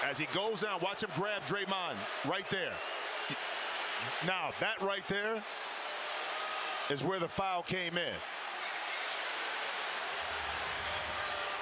As he goes down, watch him grab Draymond right there. Now, that right there is where the foul came in.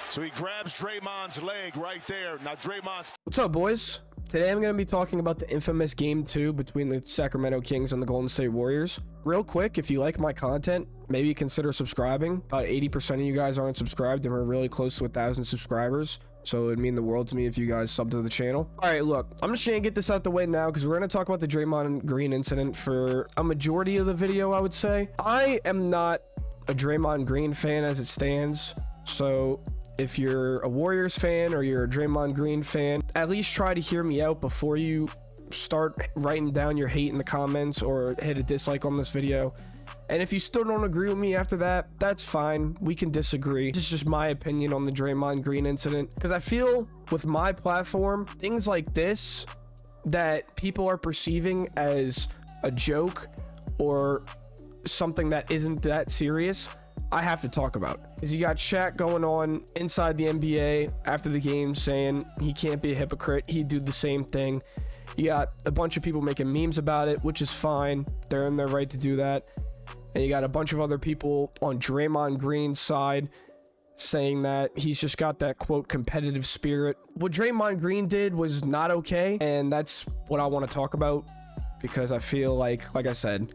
So he grabs Draymond's leg right there. Now Draymond's... What's up, boys? Today I'm going to be talking about the infamous Game 2 between the Sacramento Kings and the Golden State Warriors. Real quick, if you like my content, maybe consider subscribing. About 80% of you guys aren't subscribed, and we're really close to 1,000 subscribers. So it'd mean the world to me if you guys sub to the channel. All right, look, I'm just going to get this out the way now because we're going to talk about the Draymond Green incident for a majority of the video, I would say. I am not a Draymond Green fan as it stands, so... if you're a Warriors fan or you're a Draymond Green fan, at least try to hear me out before you start writing down your hate in the comments or hit a dislike on this video. And if you still don't agree with me after that, that's fine. We can disagree. This is just my opinion on the Draymond Green incident. Because I feel with my platform, things like this that people are perceiving as a joke or something that isn't that serious, I have to talk about. Because you got Shaq going on inside the NBA after the game saying he can't be a hypocrite. He'd do the same thing. You got a bunch of people making memes about it, which is fine. They're in their right to do that. And you got a bunch of other people on Draymond Green's side saying that he's just got that, quote, competitive spirit. What Draymond Green did was not okay. And that's what I want to talk about because I feel like I said,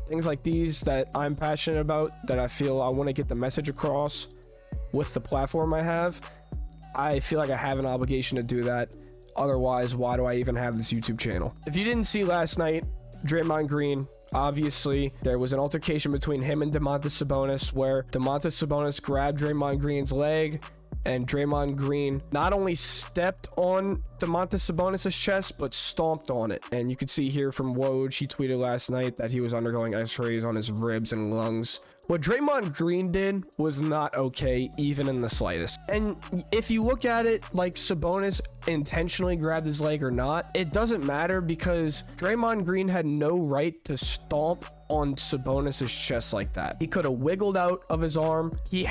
things like these that I'm passionate about, that I feel I want to get the message across with the platform I have, I feel like I have an obligation to do that. Otherwise, why do I even have this YouTube channel? If you didn't see last night, Draymond Green, obviously, there was an altercation between him and Domantas Sabonis where Domantas Sabonis grabbed Draymond Green's leg, and Draymond Green not only stepped on Domantas Sabonis' chest, but stomped on it. And you could see here from Woj, he tweeted last night that he was undergoing x-rays on his ribs and lungs. What Draymond Green did was not okay, even in the slightest. And if you look at it like Sabonis intentionally grabbed his leg or not, it doesn't matter because Draymond Green had no right to stomp on Sabonis' chest like that. He could have wiggled out of his arm. He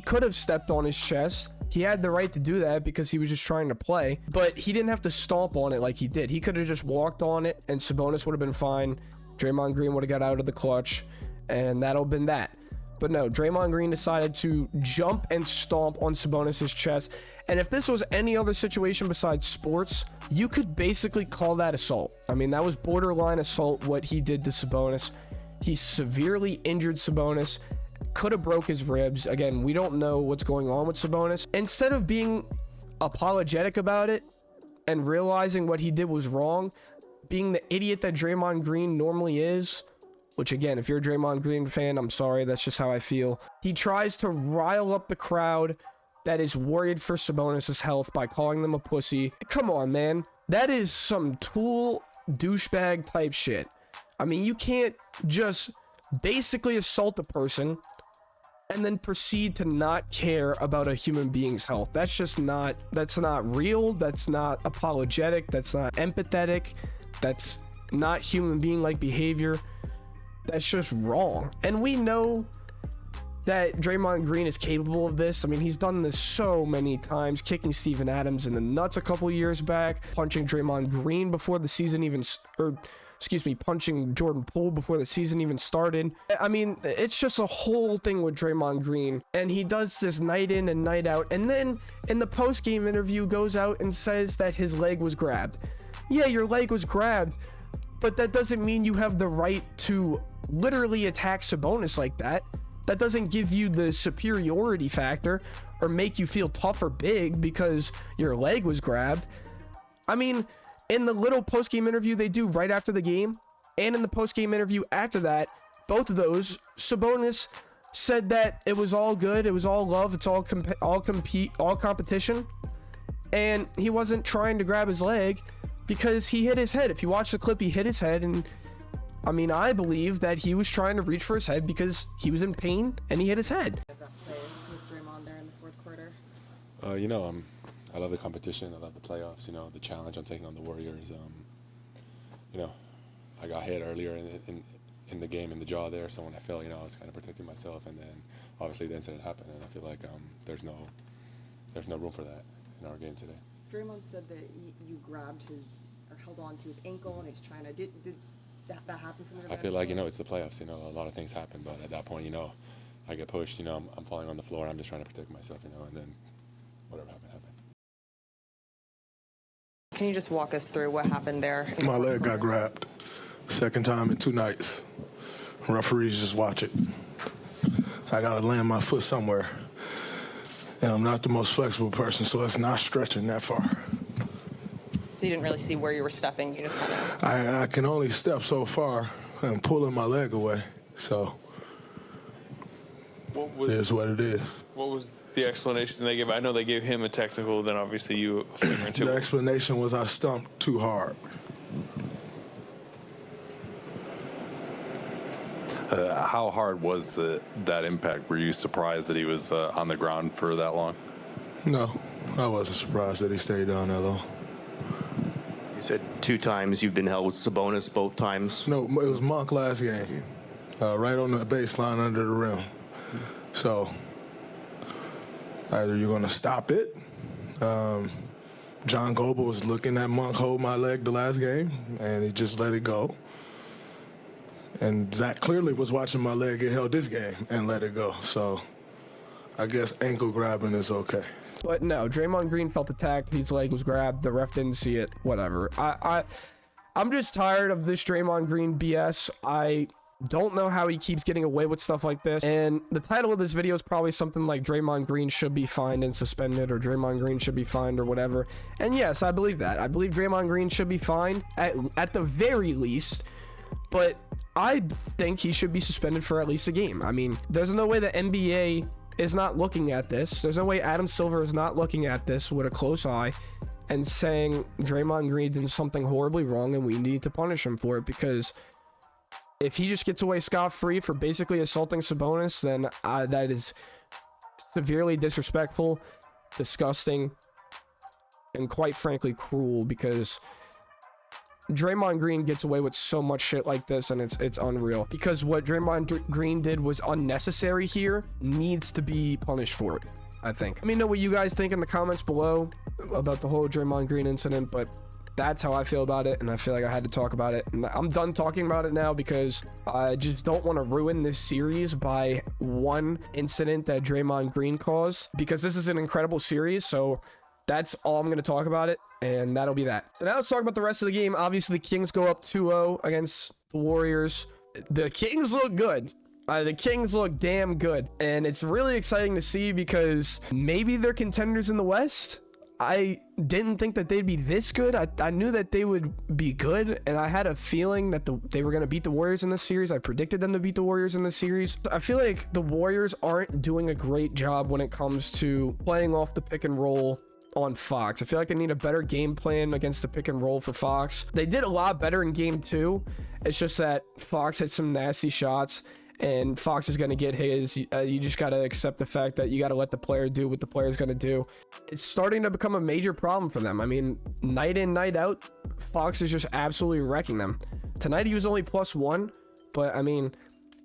could have stepped on his chest. He had the right to do that because he was just trying to play, but he didn't have to stomp on it like he did. He could have just walked on it and Sabonis would have been fine. Draymond Green would have got out of the clutch and that'll have been that. But no, Draymond Green decided to jump and stomp on Sabonis' chest. And if this was any other situation besides sports, you could basically call that assault. I mean, that was borderline assault what he did to Sabonis. He severely injured Sabonis, could have broke his ribs. Again, we don't know what's going on with Sabonis. Instead of being apologetic about it and realizing what he did was wrong, being the idiot that Draymond Green normally is, which again, if you're a Draymond Green fan, I'm sorry, that's just how I feel. He tries to rile up the crowd that is worried for Sabonis' health by calling them a pussy. Come on, man. That is some tool douchebag type shit. I mean, you can't just basically assault a person and then proceed to not care about a human being's health. That's not real. That's not apologetic. That's not empathetic. That's not human being-like behavior. That's just wrong. And we know that Draymond Green is capable of this. I mean, he's done this so many times, kicking Steven Adams in the nuts a couple years back, punching Draymond Green before the season even, punching Jordan Poole before the season even started. I mean, it's just a whole thing with Draymond Green. And he does this night in and night out. And then in the post-game interview goes out and says that his leg was grabbed. Yeah, your leg was grabbed, but that doesn't mean you have the right to literally attack Sabonis like that. That doesn't give you the superiority factor or make you feel tough or big because your leg was grabbed. I mean, in the little post-game interview they do right after the game and in the post-game interview after that, both of those, Sabonis said that it was all good, it was all love, it's all competition, and he wasn't trying to grab his leg because he hit his head. If you watch the clip, he hit his head, and I mean, I believe that he was trying to reach for his head because he was in pain and he hit his head. That play with Draymond there in the fourth quarter. I love the competition. I love the playoffs. The challenge on taking on the Warriors. I got hit earlier in the game in the jaw there, so when I fell, I was kind of protecting myself, and then obviously the incident happened, and I feel like there's no room for that in our game today. Draymond said that you grabbed his or held on to his ankle and he's trying to. Did that happen from your? I feel like it's the playoffs. A lot of things happen, but at that point, I get pushed. I'm falling on the floor. I'm just trying to protect myself. And then whatever happened. Can you just walk us through what happened there? My leg got grabbed. Second time in 2 nights. Referees just watch it. I got to land my foot somewhere. And I'm not the most flexible person, so it's not stretching that far. So you didn't really see where you were stepping. You just kind of. I can only step so far and pulling my leg away. So it is what it is. What was the explanation they gave? I know they gave him a technical, then obviously you a flagrant too. The explanation was I stumped too hard. How hard was that impact? Were you surprised that he was on the ground for that long? No, I wasn't surprised that he stayed down that long. You said 2 times you've been held with Sabonis, both times. No, it was Monk last game, right on the baseline under the rim. So either you're going to stop it. John Goble was looking at Monk hold my leg the last game, and he just let it go. And Zach clearly was watching my leg get held this game and let it go. So I guess ankle grabbing is okay. But no, Draymond Green felt attacked. His leg was grabbed. The ref didn't see it. Whatever. I'm just tired of this Draymond Green BS. I don't know how he keeps getting away with stuff like this. And the title of this video is probably something like Draymond Green should be fined and suspended, or Draymond Green should be fined, or whatever. And yes, I believe that. I believe Draymond Green should be fined at the very least. But I think he should be suspended for at least a game. I mean, there's no way the NBA is not looking at this. There's no way Adam Silver is not looking at this with a close eye and saying Draymond Green did something horribly wrong and we need to punish him for it, because if he just gets away scot-free for basically assaulting Sabonis, then that is severely disrespectful, disgusting, and quite frankly cruel, because Draymond Green gets away with so much shit like this, and it's unreal. Because what Draymond Green did was unnecessary here, needs to be punished for it, I think. Let me know what you guys think in the comments below about the whole Draymond Green incident, but that's how I feel about it, and I feel like I had to talk about it. And I'm done talking about it now because I just don't want to ruin this series by one incident that Draymond Green caused, because this is an incredible series, so that's all I'm going to talk about it, and that'll be that. So now let's talk about the rest of the game. Obviously, the Kings go up 2-0 against the Warriors. The Kings look good. The Kings look damn good, and it's really exciting to see because maybe they're contenders in the West. I didn't think that they'd be this good. I knew that they would be good, and I had a feeling that they were going to beat the Warriors in this series. I predicted them to beat the Warriors in this series. I feel like the Warriors aren't doing a great job when it comes to playing off the pick and roll on Fox. I feel like they need a better game plan against the pick and roll for Fox. They did a lot better in game 2. It's just that Fox hit some nasty shots, and Fox is going to get his. You just got to accept the fact that you got to let the player do what the player's going to do. It's starting to become a major problem for them. I mean, night in, night out, Fox is just absolutely wrecking them. Tonight he was only +1, but I mean,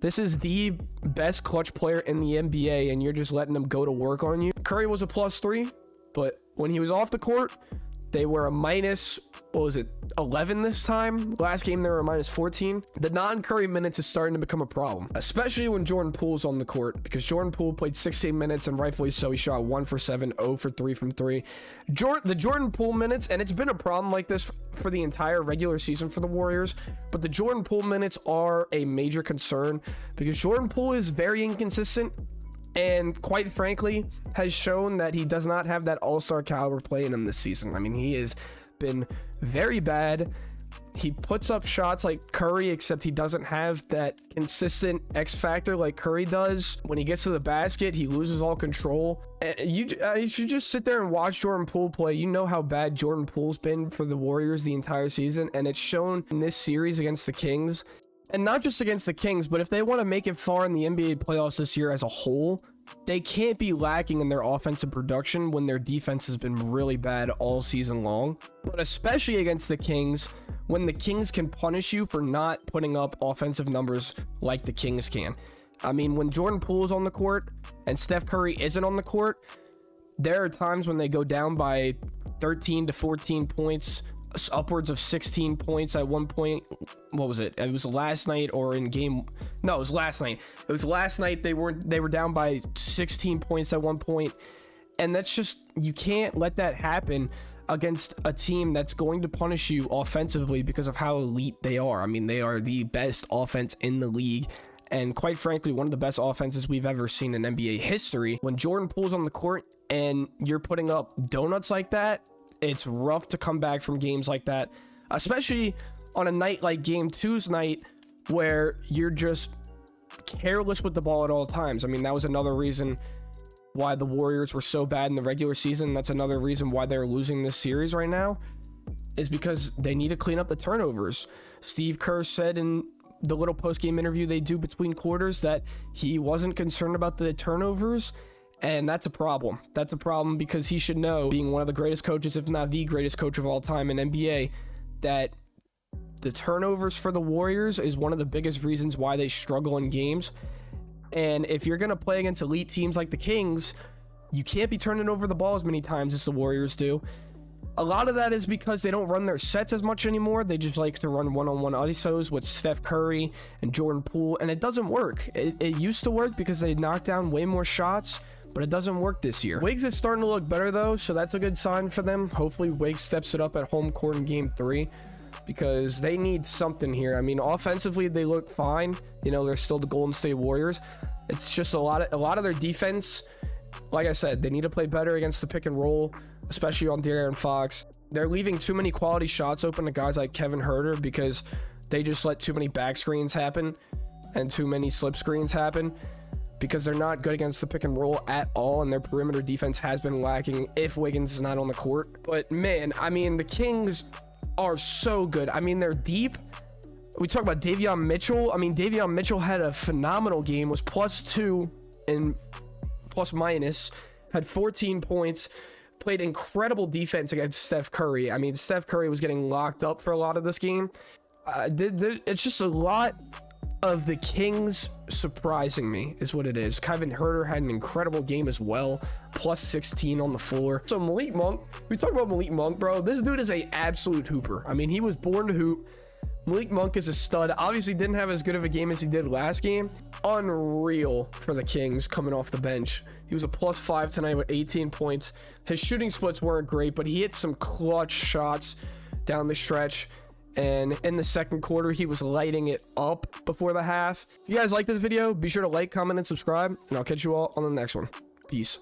this is the best clutch player in the NBA, and you're just letting him go to work on you. Curry was a +3, but when he was off the court, they were a -11 this time. Last game, they were a -14. The non-Curry minutes is starting to become a problem, especially when Jordan Poole's on the court, because Jordan Poole played 16 minutes, and rightfully so. He shot 1 for 7, 0 for 3 from 3. The Jordan Poole minutes, and it's been a problem like this for the entire regular season for the Warriors, but the Jordan Poole minutes are a major concern because Jordan Poole is very inconsistent, and quite frankly has shown that he does not have that all-star caliber play in him this season. I mean, he has been very bad. He puts up shots like Curry, except he doesn't have that consistent X factor like Curry does. When he gets to the basket, he loses all control. You should just sit there and watch Jordan Poole play. You know how bad Jordan Poole's been for the Warriors the entire season, and it's shown in this series against the Kings. And not just against the Kings, but if they want to make it far in the NBA playoffs this year as a whole, they can't be lacking in their offensive production when their defense has been really bad all season long. But especially against the Kings, when the Kings can punish you for not putting up offensive numbers like the Kings can. I mean, when Jordan Poole is on the court and Steph Curry isn't on the court, there are times when they go down by 13 to 14 points, upwards of 16 points at one point. What was it? It was last night or in game. No, it was last night. It was last night. They were down by 16 points at one point. And that's just, you can't let that happen against a team that's going to punish you offensively because of how elite they are. I mean, they are the best offense in the league. And quite frankly, one of the best offenses we've ever seen in NBA history. When Jordan Poole's on the court and you're putting up donuts like that, it's rough to come back from games like that, especially on a night like Game 2's night where you're just careless with the ball at all times. I mean, that was another reason why the Warriors were so bad in the regular season. That's another reason why they're losing this series right now, is because they need to clean up the turnovers. Steve Kerr said in the little post-game interview they do between quarters that he wasn't concerned about the turnovers, and that's a problem. That's a problem because he should know, being one of the greatest coaches, if not the greatest coach of all time in NBA, that the turnovers for the Warriors is one of the biggest reasons why they struggle in games. And if you're going to play against elite teams like the Kings, you can't be turning over the ball as many times as the Warriors do. A lot of that is because they don't run their sets as much anymore. They just like to run one-on-one ISOs with Steph Curry and Jordan Poole, and it doesn't work. It used to work because they knocked down way more shots, but it doesn't work this year. Wiggs is starting to look better, though, so that's a good sign for them. Hopefully, Wiggs steps it up at home court in Game 3 because they need something here. I mean, offensively, they look fine. You know, they're still the Golden State Warriors. It's just a lot of their defense. Like I said, they need to play better against the pick and roll, especially on De'Aaron Fox. They're leaving too many quality shots open to guys like Kevin Huerter because they just let too many back screens happen and too many slip screens happen because they're not good against the pick and roll at all, and their perimeter defense has been lacking if Wiggins is not on the court. But man, I mean, the Kings are so good. I mean, they're deep. We talk about Davion Mitchell. I mean, Davion Mitchell had a phenomenal game, was +2 in plus minus, had 14 points, played incredible defense against Steph Curry. I mean, Steph Curry was getting locked up for a lot of this game. It's just a lot of the Kings surprising me is what it is. Kevin Huerter had an incredible game as well, +16 on the floor. So Malik Monk, we talk about Malik Monk, bro. This dude is a absolute hooper. I mean, he was born to hoop. Malik Monk is a stud. Obviously didn't have as good of a game as he did last game. Unreal for the Kings coming off the bench. He was a +5 tonight with 18 points. His shooting splits weren't great, but he hit some clutch shots down the stretch. And in the second quarter, he was lighting it up before the half. If you guys like this video, be sure to like, comment, and subscribe. And I'll catch you all on the next one. Peace.